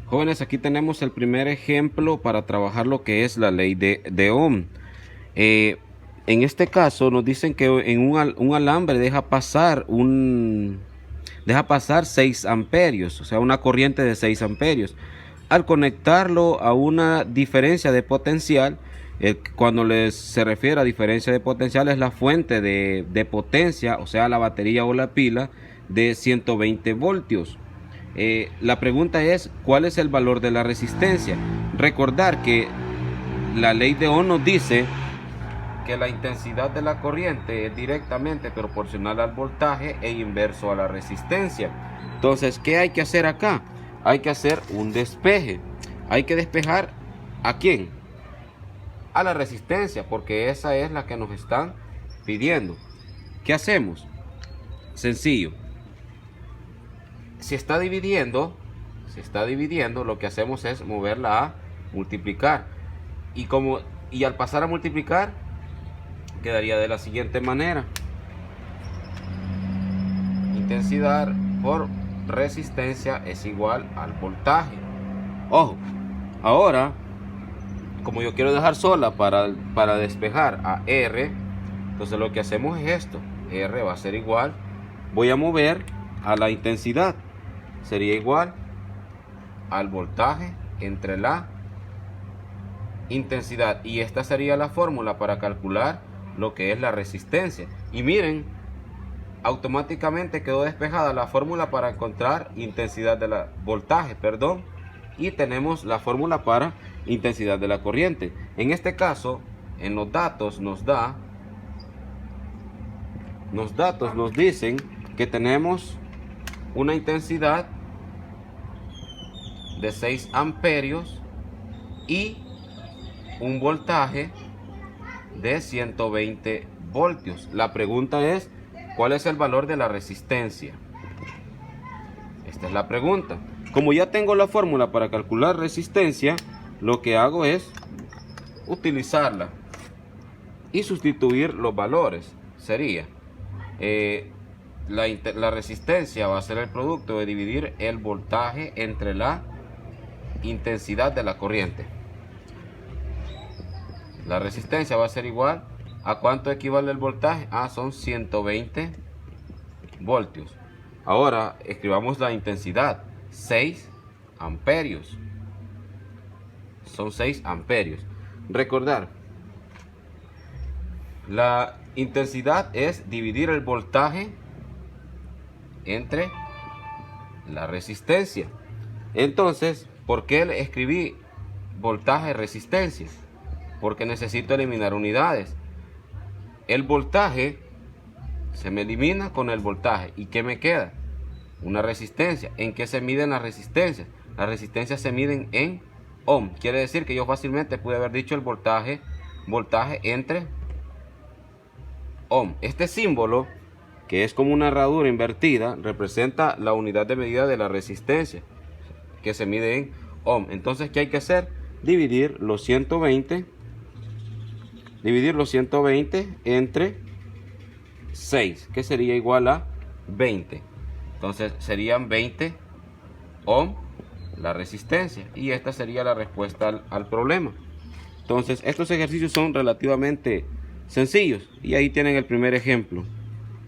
Jóvenes, aquí tenemos el primer ejemplo para trabajar lo que es la ley de Ohm. Eh, en este caso nos dicen que en un alambre deja pasar 6 amperios, o sea, una corriente de 6 amperios. Al conectarlo a una diferencia de potencial, cuando se refiere a diferencia de potencial, es la fuente de potencia, o sea, la batería o la pila de 120 voltios. La pregunta es, ¿cuál es el valor de la resistencia? Recordar que la ley de Ohm nos dice que la intensidad de la corriente es directamente proporcional al voltaje e inverso a la resistencia. Entonces, ¿qué hay que hacer acá? Hay que hacer un despeje. Hay que despejar ¿a quién? A la resistencia, porque esa es la que nos están pidiendo. ¿Qué hacemos? Sencillo. Si está dividiendo, lo que hacemos es moverla a multiplicar. Y al pasar a multiplicar, quedaría de la siguiente manera: intensidad por resistencia es igual al voltaje. Ojo, ahora, como yo quiero dejar sola para despejar a R, entonces lo que hacemos es esto: R va a ser igual, voy a mover a la intensidad, sería igual al voltaje entre la intensidad, y esta sería la fórmula para calcular lo que es la resistencia. Y miren, automáticamente quedó despejada la fórmula para encontrar intensidad de la voltaje, perdón, y tenemos la fórmula para intensidad de la corriente. En este caso, en los datos nos dicen que tenemos una intensidad de 6 amperios y un voltaje de 120 voltios. La pregunta es, ¿cuál es el valor de la resistencia? Esta es la pregunta. Como ya tengo la fórmula para calcular resistencia, lo que hago es utilizarla y sustituir los valores. Sería la resistencia va a ser el producto de dividir el voltaje entre la intensidad de la corriente. La resistencia va a ser igual a ¿cuánto equivale el voltaje? Son 120 voltios. Ahora escribamos la intensidad: 6 amperios. Son 6 amperios. Recordar, la intensidad es dividir el voltaje entre la resistencia. Entonces, ¿por qué le escribí voltaje resistencia? Porque necesito eliminar unidades. El voltaje se me elimina con el voltaje. ¿Y qué me queda? Una resistencia. ¿En qué se miden las resistencias? Las resistencias se miden en ohm. Quiere decir que yo fácilmente pude haber dicho el voltaje entre ohm. Este símbolo, que es como una herradura invertida, representa la unidad de medida de la resistencia, que se mide en ohm. Entonces, ¿qué hay que hacer? Dividir los 120 entre 6, que sería igual a 20. Entonces serían 20 ohm la resistencia, y esta sería la respuesta al problema. Entonces estos ejercicios son relativamente sencillos, y ahí tienen el primer ejemplo.